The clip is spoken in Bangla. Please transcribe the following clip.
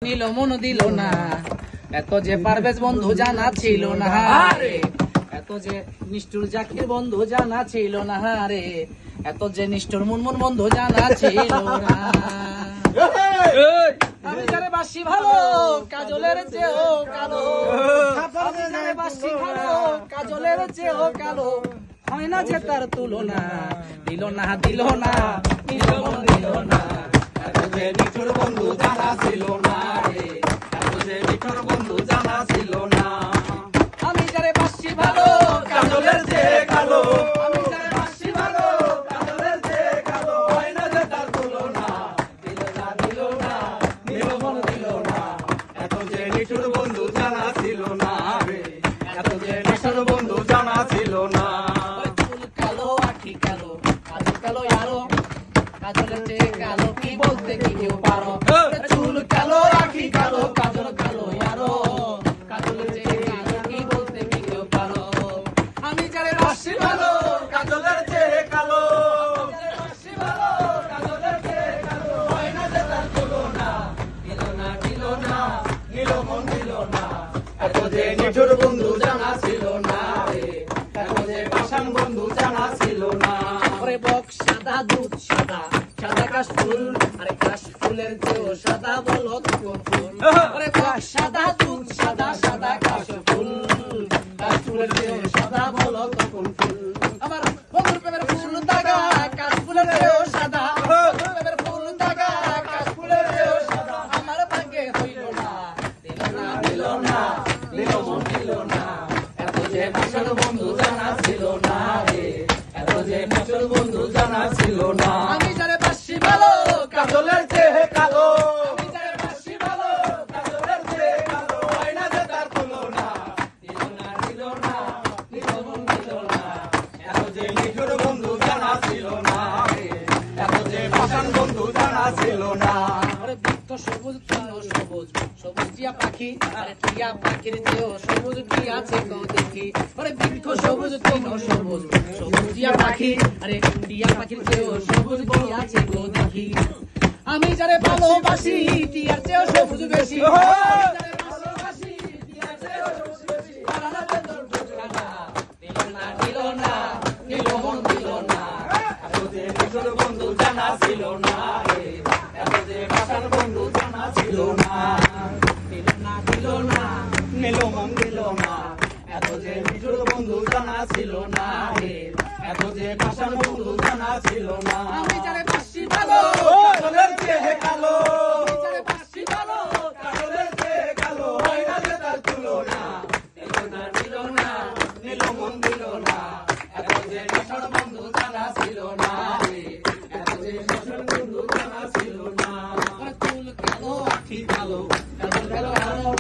নিল মন দিল না, এত যে পারভেজ বন্ধু জানা ছিল না রে, এত যে নিষ্ঠুর জাকির বন্ধু জানা ছিল না রে, এত যে নিষ্ঠুর মুনমুন বন্ধু জানা ছিল না। আমি যারে বাসি ভালো কাজলের চেয়েও কালো, আমি যারে বাসি ভালো কাজলের চেয়েও কালো, হয় না যে তার তুলনা, দিল না দিল না দিল মন দিল না, এত যে নিষ্ঠুর বন্ধু জানা ছিল না রে, এত যে নিষ্ঠুর বন্ধু জানা ছিল না। আমি যারে বাসি ভালো কাজলের চেয়ে কালো, আমি যারে বাসি ভালো কাজলের চেয়ে কালো, হয় না যে তার তুলনা, দিল না দিল না দিল মন দিল না, এত যে নিষ্ঠুর বন্ধু জানা ছিল না রে, এত যে নিষ্ঠুর বন্ধু জানা ছিল না। চুল কালো আখি কালো কাজল কালো আরো, কাজলের চেয়ে কালো কি বলতে কি কেউ পারো, চুল কালো আখি কালো কাজল কালো আরো, কাজলের চেয়ে কালো কি বলতে কি কেউ পারো। আমি যারে বাসি ভালো কাজলের চেয়ে কালো, বাসি ভালো কাজলের চেয়ে কালো, হয় না যে তার তুলনা, দিল না দিল না দিল মন দিল না, এত যে নিঠুর বন্ধু জানা ছিল না রে, এত যে পাষাণ বন্ধু জানা ছিল না। ওরে বক সাদা দুধ সাদা সাদা কাশফুল, আরে কাশফুলের চেয়েও সাদা বলো তো কোন ফুল, ওরে বক সাদা দুধ সাদা সাদা কাশফুল, কাশফুলের চেয়েও সাদা বলো তো কোন ফুল। আমার বন্ধুর প্রেমের ফুল দাগা কাশফুলের চেয়েও সাদা, প্রেমের ফুল দাগা কাশফুলের চেয়েও সাদা, আমার ভাগ্যে হইল না, দিল না দিল না দিল মন দিল না, এত যে পাষাণ বন্ধু জানা ছিল না রে, এত যে পাষাণ বন্ধু জানা ছিল না। আমি যারে বাসি ভালো কাজলের চেয়ে কালো, আমি যারে বাসি ভালো কাজলের চেয়ে কালো, হয় না যে তার তুলনা, দিল না দিল না দিল মন দিল না, এত যে নিঠুর বন্ধু জানা ছিল না রে, এত যে পাষাণ বন্ধু জানা ছিল না। আরে বৃক্ষ সবুজ তৃণ সবুজ সবুজ টিয়া পাখি, আরে টিয়া পাখির চেয়েও সবুজ কি আছে কও দেখি, আরে বৃক্ষ সবুজ তৃণ সবুজ সবুজ টিয়া পাখি, আরে টিয়া পাখির চেয়েও সবুজ কি আছে কও দেখি। আমি যারে ভালোবাসি টিয়ার চেয়েও সবুজ বেশি, আমি যারে ভালোবাসি টিয়ার চেয়েও সবুজ বেশি, আলাদা তোর ঠিকানা, দিল না দিল না দিল মন দিল না, এত যে নিঠুর বন্ধু জানা ছিল না রে, এত যে পাষাণ বন্ধু জানা ছিল না, দিল না দিল না দিল মন দিল না, এত যে নিঠুর বন্ধু জানা ছিল না রে, এত যে পাষাণ বন্ধু জানা ছিল না। আমি যারে বাসি ভালো কাজলের চেয়ে কালো, আমি যারে বাসি ভালো কাজলের চেয়ে কালো, হয় না যে তার তুলনা, দিল না দিল না দিল মন দিল না, এত যে নিঠুর বন্ধু জানা ছিল না রে, এত যে নিঠুর বন্ধু জানা ছিল না। চুল কালো আখি কালো কাজল কালো আরো,